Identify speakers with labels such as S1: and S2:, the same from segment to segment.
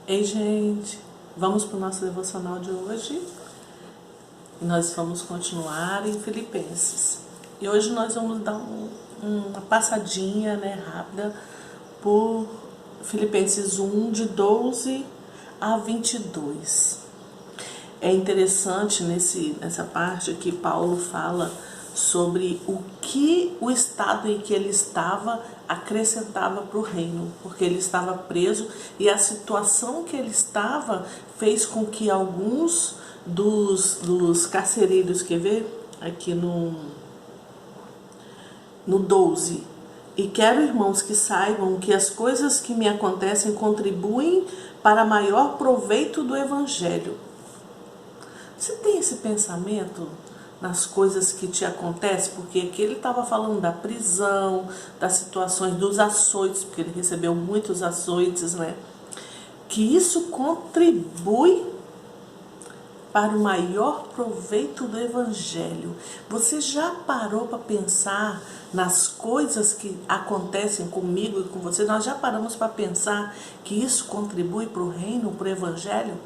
S1: Ei, gente, vamos para o nosso devocional de hoje. Nós vamos continuar em Filipenses. E hoje nós vamos dar uma passadinha, rápida por Filipenses 1, de 12 a 22. É interessante nessa parte que Paulo fala sobre o que o estado em que ele estava acrescentava para o reino, porque ele estava preso e a situação que ele estava fez com que alguns dos carcereiros, quer ver aqui no 12, e quero, irmãos, que saibam que as coisas que me acontecem contribuem para maior proveito do evangelho. Você tem esse pensamento nas coisas que te acontecem? Porque aqui ele estava falando da prisão, das situações, dos açoites, porque ele recebeu muitos açoites, que isso contribui para o maior proveito do evangelho. Você já parou para pensar nas coisas que acontecem comigo e com você? Nós já paramos para pensar que isso contribui para o reino, para o evangelho?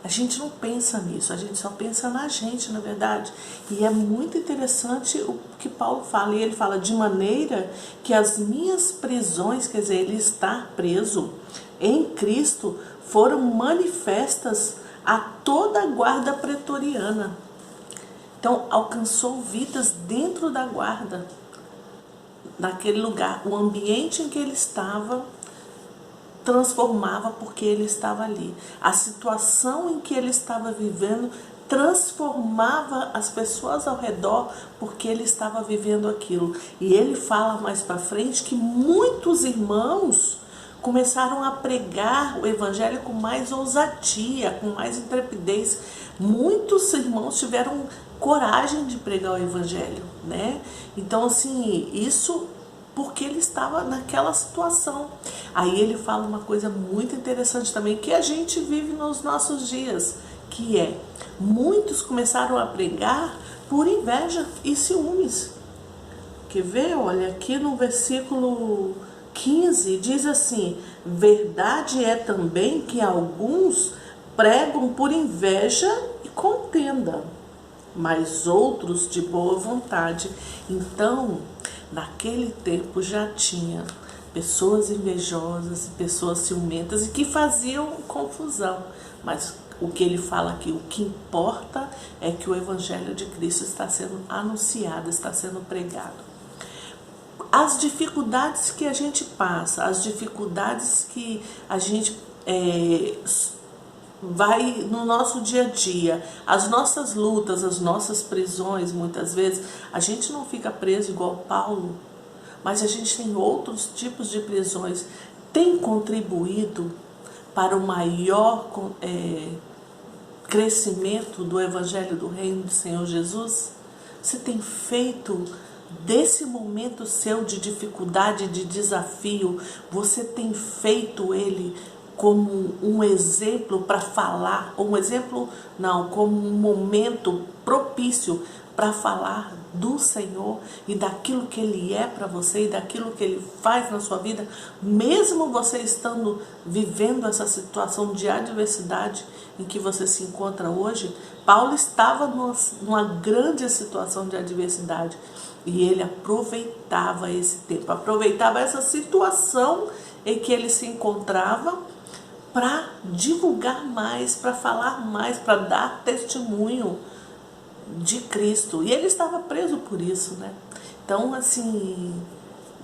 S1: A gente não pensa nisso, a gente só pensa na gente, na verdade. E é muito interessante o que Paulo fala. E ele fala de maneira que as minhas prisões, quer dizer, ele estar preso em Cristo, foram manifestas a toda a guarda pretoriana. Então, alcançou vidas dentro da guarda, naquele lugar. O ambiente em que ele estava transformava porque ele estava ali. A situação em que ele estava vivendo transformava as pessoas ao redor porque ele estava vivendo aquilo. E ele fala mais para frente que muitos irmãos começaram a pregar o evangelho com mais ousadia, com mais intrepidez. Muitos irmãos tiveram coragem de pregar o evangelho, Então, assim, isso porque ele estava naquela situação. Aí ele fala uma coisa muito interessante também, que a gente vive nos nossos dias, que é, muitos começaram a pregar por inveja e ciúmes. Quer ver? Olha, aqui no versículo 15 diz assim: verdade é também que alguns pregam por inveja e contenda, mas outros de boa vontade. Então, naquele tempo já tinha pessoas invejosas, pessoas ciumentas e que faziam confusão. Mas o que ele fala aqui, o que importa é que o evangelho de Cristo está sendo anunciado, está sendo pregado. As dificuldades que a gente passa, as dificuldades que a gente vai no nosso dia a dia, as nossas lutas, as nossas prisões, muitas vezes, a gente não fica preso igual Paulo, mas a gente tem outros tipos de prisões. Tem contribuído para o maior crescimento do Evangelho do Reino do Senhor Jesus? Você tem feito desse momento seu de dificuldade, de desafio, você tem feito ele como um exemplo para falar, como um momento propício para falar do Senhor e daquilo que Ele é para você e daquilo que Ele faz na sua vida, mesmo você estando vivendo essa situação de adversidade em que você se encontra hoje. Paulo estava numa grande situação de adversidade e ele aproveitava esse tempo, aproveitava essa situação em que ele se encontrava para divulgar mais, para falar mais, para dar testemunho de Cristo. E ele estava preso por isso, Então, assim,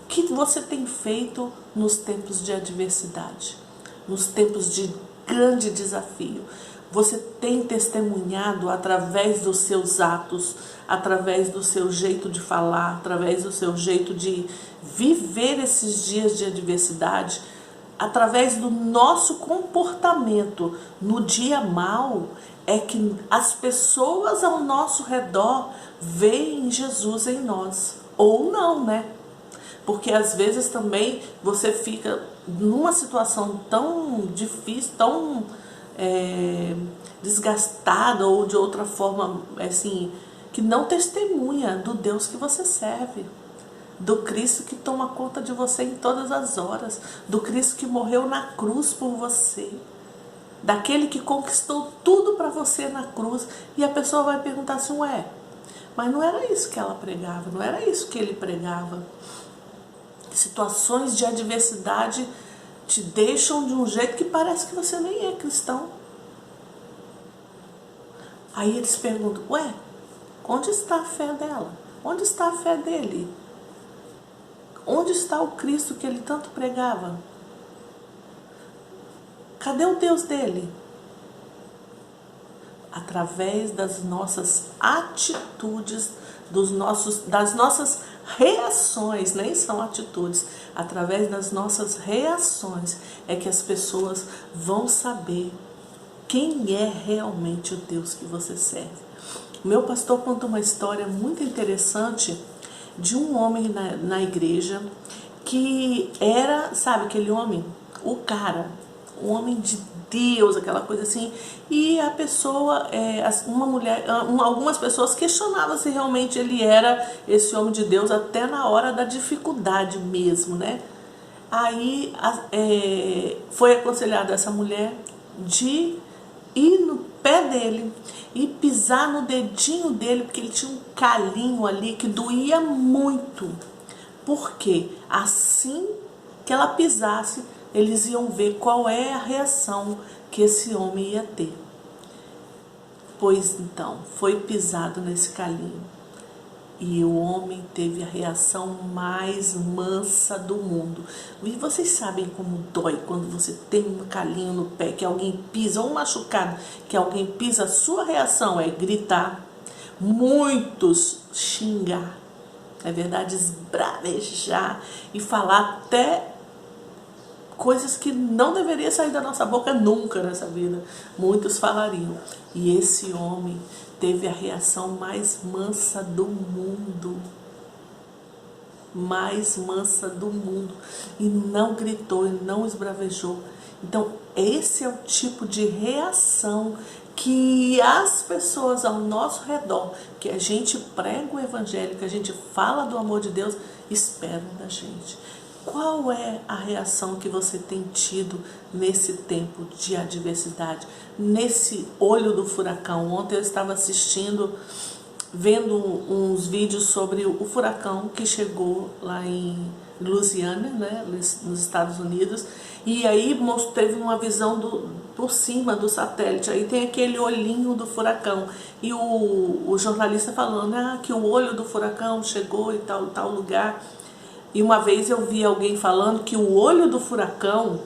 S1: o que você tem feito nos tempos de adversidade? Nos tempos de grande desafio? Você tem testemunhado através dos seus atos, através do seu jeito de falar, através do seu jeito de viver esses dias de adversidade, através do nosso comportamento no dia mau, é que as pessoas ao nosso redor veem Jesus em nós. Ou não, Porque às vezes também você fica numa situação tão difícil, tão desgastada, ou de outra forma, assim, que não testemunha do Deus que você serve. do Cristo que toma conta de você em todas as horas, do Cristo que morreu na cruz por você, daquele que conquistou tudo para você na cruz. E a pessoa vai perguntar assim, ué, mas não era isso que ela pregava, não era isso que ele pregava. Situações de adversidade te deixam de um jeito que parece que você nem é cristão. Aí eles perguntam, ué, onde está a fé dela? Onde está a fé dele? Onde está o Cristo que ele tanto pregava? Cadê o Deus dele? Através das nossas atitudes, das nossas reações, nem são atitudes, através das nossas reações é que as pessoas vão saber quem é realmente o Deus que você serve. O meu pastor conta uma história muito interessante de um homem na igreja que era, sabe, aquele homem, o cara, um homem de Deus, aquela coisa assim, e a pessoa, algumas pessoas questionavam se realmente ele era esse homem de Deus até na hora da dificuldade mesmo, né? Aí foi aconselhada essa mulher de ir no pé dele e pisar no dedinho dele, porque ele tinha um calinho ali que doía muito. Porque assim que ela pisasse, eles iam ver qual é a reação que esse homem ia ter. Pois então, foi pisado nesse calinho. E o homem teve a reação mais mansa do mundo. E vocês sabem como dói quando você tem um calinho no pé, que alguém pisa, ou um machucado, que alguém pisa, a sua reação é gritar, muitos xingar, é verdade, esbravejar e falar até coisas que não deveria sair da nossa boca nunca nessa vida. Muitos falariam. E esse homem teve a reação mais mansa do mundo. Mais mansa do mundo. E não gritou, e não esbravejou. Então, esse é o tipo de reação que as pessoas ao nosso redor, que a gente prega o evangelho, que a gente fala do amor de Deus, esperam da gente. Qual é a reação que você tem tido nesse tempo de adversidade, nesse olho do furacão? Ontem eu estava vendo uns vídeos sobre o furacão que chegou lá em Louisiana, né, nos Estados Unidos, e aí teve uma visão por cima do satélite, aí tem aquele olhinho do furacão, e o jornalista falando que o olho do furacão chegou em tal lugar. E uma vez eu vi alguém falando que o olho do furacão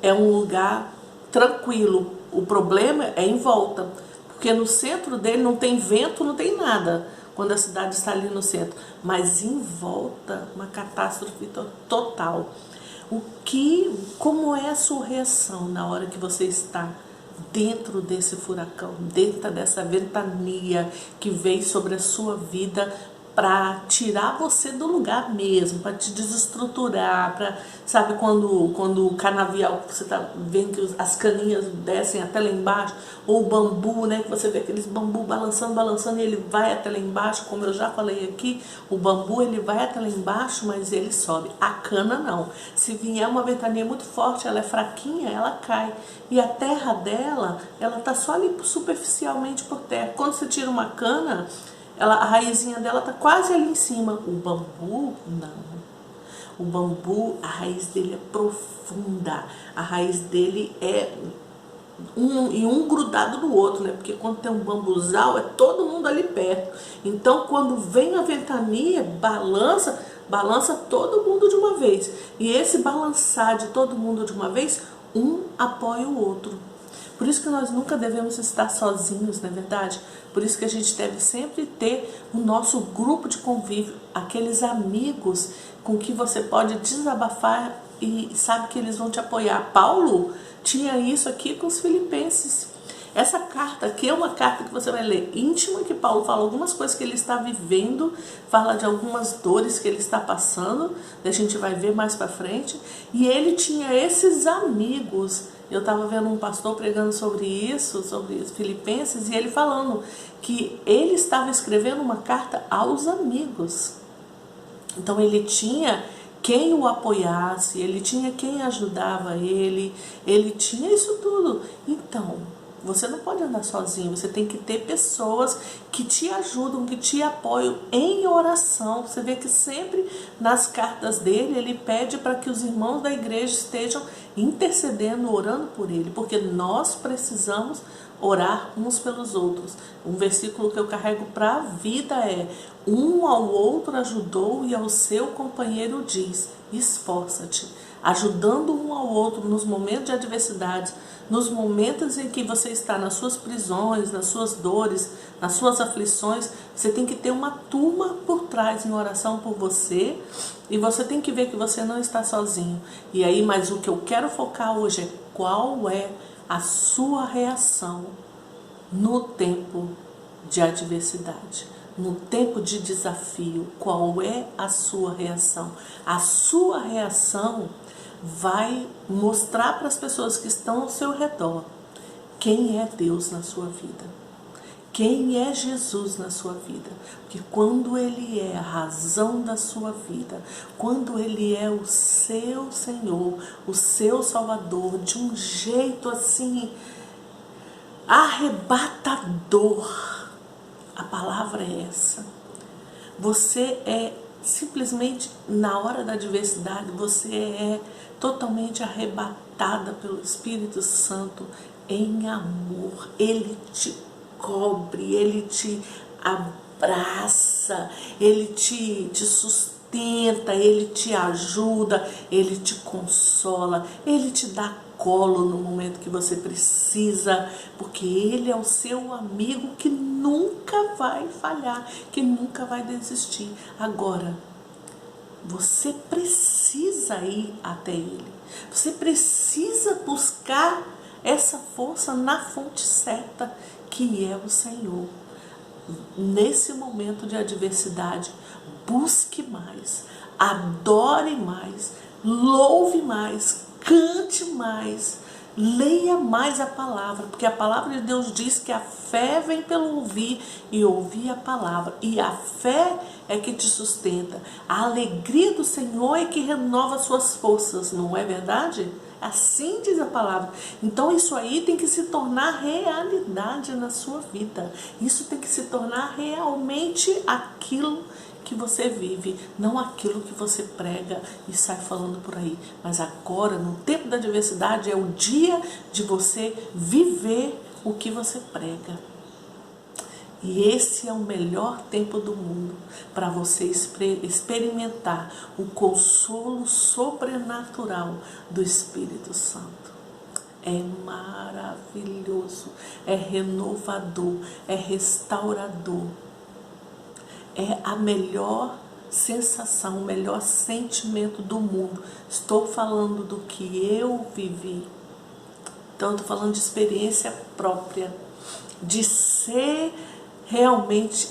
S1: é um lugar tranquilo. O problema é em volta, porque no centro dele não tem vento, não tem nada, quando a cidade está ali no centro. Mas em volta, uma catástrofe total. Como é a sua reação na hora que você está dentro desse furacão, dentro dessa ventania que veio sobre a sua vida, para tirar você do lugar mesmo, para te desestruturar, para, sabe, quando o canavial, você tá vendo que as caninhas descem até lá embaixo, ou o bambu, né, que você vê aqueles bambu balançando e ele vai até lá embaixo, como eu já falei aqui, o bambu ele vai até lá embaixo, mas ele sobe, a cana não. Se vier uma ventania muito forte, ela é fraquinha, ela cai, e a terra dela, ela tá só ali superficialmente por terra. Quando você tira uma cana, a raizinha dela tá quase ali em cima. O bambu, não. O bambu, a raiz dele é profunda. A raiz dele é um grudado no outro, né? Porque quando tem um bambuzal, é todo mundo ali perto. Então, quando vem a ventania, balança todo mundo de uma vez. E esse balançar de todo mundo de uma vez, um apoia o outro. Por isso que nós nunca devemos estar sozinhos, não é verdade? Por isso que a gente deve sempre ter o nosso grupo de convívio, aqueles amigos com que você pode desabafar e sabe que eles vão te apoiar. Paulo tinha isso aqui com os filipenses. Essa carta aqui é uma carta que você vai ler íntima, que Paulo fala algumas coisas que ele está vivendo, fala de algumas dores que ele está passando, a gente vai ver mais para frente, e ele tinha esses amigos. Eu estava vendo um pastor pregando sobre isso, sobre os filipenses, e ele falando que ele estava escrevendo uma carta aos amigos. Então ele tinha quem o apoiasse, ele tinha quem ajudava ele tinha isso tudo. Então, você não pode andar sozinho, você tem que ter pessoas que te ajudam, que te apoiam em oração. Você vê que sempre nas cartas dele, ele pede para que os irmãos da igreja estejam intercedendo, orando por ele, porque nós precisamos orar uns pelos outros. Um versículo que eu carrego para a vida é: um ao outro ajudou e ao seu companheiro diz, esforça-te. Ajudando um ao outro nos momentos de adversidade, nos momentos em que você está nas suas prisões, nas suas dores, nas suas aflições, você tem que ter uma turma por trás em oração por você, e você tem que ver que você não está sozinho. E aí, mas o que eu quero focar hoje é qual é a sua reação no tempo de adversidade, no tempo de desafio. Qual é a sua reação? A sua reação vai mostrar para as pessoas que estão ao seu redor quem é Deus na sua vida, quem é Jesus na sua vida. Porque quando Ele é a razão da sua vida, quando Ele é o seu Senhor, o seu Salvador, de um jeito assim arrebatador, a palavra é essa. Você é simplesmente, na hora da adversidade, você é totalmente arrebatada pelo Espírito Santo em amor. Ele te cobre, ele te abraça, ele te sustenta, ele te ajuda, ele te consola, ele te dá colo no momento que você precisa, porque ele é o seu amigo que nunca vai falhar, que nunca vai desistir. Agora, você precisa ir até ele, você precisa buscar essa força na fonte certa, que é o Senhor. Nesse momento de adversidade, busque mais, adore mais, louve mais, cante mais, leia mais a palavra, porque a palavra de Deus diz que a fé vem pelo ouvir e ouvir a palavra, e a fé é que te sustenta. A alegria do Senhor é que renova suas forças, não é verdade? Assim diz a palavra. Então isso aí tem que se tornar realidade na sua vida. Isso tem que se tornar realmente aquilo que você vive, não aquilo que você prega e sai falando por aí. Mas agora, no tempo da adversidade, é o dia de você viver o que você prega. E esse é o melhor tempo do mundo para você experimentar o consolo sobrenatural do Espírito Santo. É maravilhoso, é renovador, é restaurador. É a melhor sensação, o melhor sentimento do mundo. Estou falando do que eu vivi. Então, estou falando de experiência própria, de ser realmente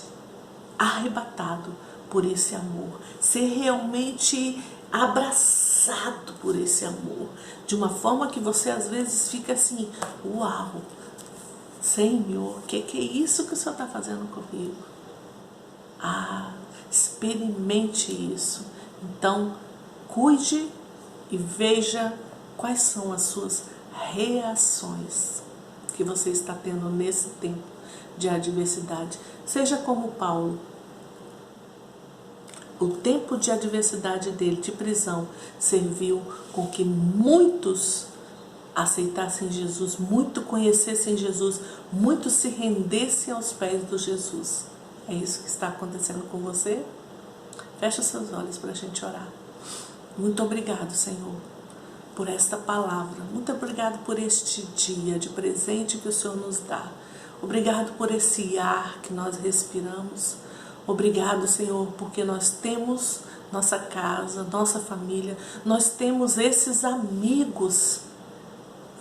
S1: arrebatado por esse amor, ser realmente abraçado por esse amor, de uma forma que você às vezes fica assim, uau, Senhor, que é isso que o Senhor está fazendo comigo? Experimente isso. Então, cuide e veja quais são as suas reações que você está tendo nesse tempo de adversidade. Seja como Paulo. O tempo de adversidade dele, de prisão, serviu com que muitos aceitassem Jesus, muitos conhecessem Jesus, muitos se rendessem aos pés do Jesus. É isso que está acontecendo com você? Feche os seus olhos para a gente orar. Muito obrigado, Senhor, por esta palavra. Muito obrigado por este dia de presente que o Senhor nos dá. Obrigado por esse ar que nós respiramos. Obrigado, Senhor, porque nós temos nossa casa, nossa família. Nós temos esses amigos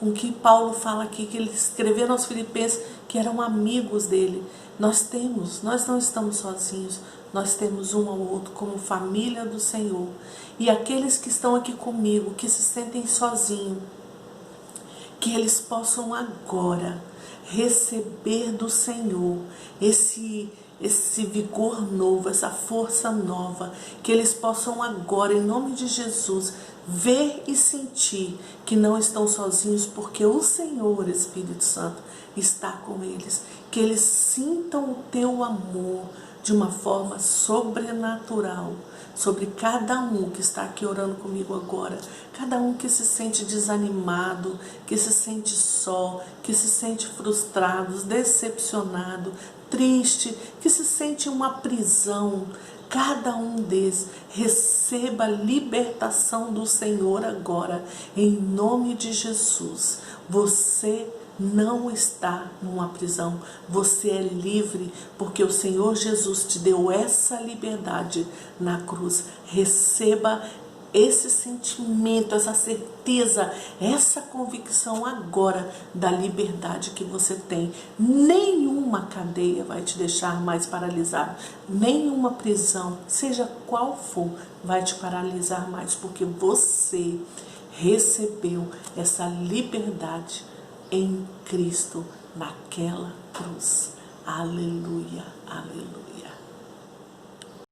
S1: com que Paulo fala aqui, que ele escreveu aos Filipenses, que eram amigos dele. Nós não estamos sozinhos, nós temos um ao outro como família do Senhor. E aqueles que estão aqui comigo, que se sentem sozinhos, que eles possam agora receber do Senhor esse esse vigor novo, essa força nova, que eles possam agora, em nome de Jesus, ver e sentir que não estão sozinhos, porque o Senhor, Espírito Santo, está com eles, que eles sintam o teu amor de uma forma sobrenatural sobre cada um que está aqui orando comigo agora, cada um que se sente desanimado, que se sente só, que se sente frustrado, decepcionado, triste, que se sente uma prisão. Cada um deles receba a libertação do Senhor agora, em nome de Jesus. Você não está numa prisão, você é livre, porque o Senhor Jesus te deu essa liberdade na cruz. Receba esse sentimento, essa certeza, essa convicção agora da liberdade que você tem. Nenhuma cadeia vai te deixar mais paralisado, nenhuma prisão, seja qual for, vai te paralisar mais, porque você recebeu essa liberdade em Cristo naquela cruz. Aleluia.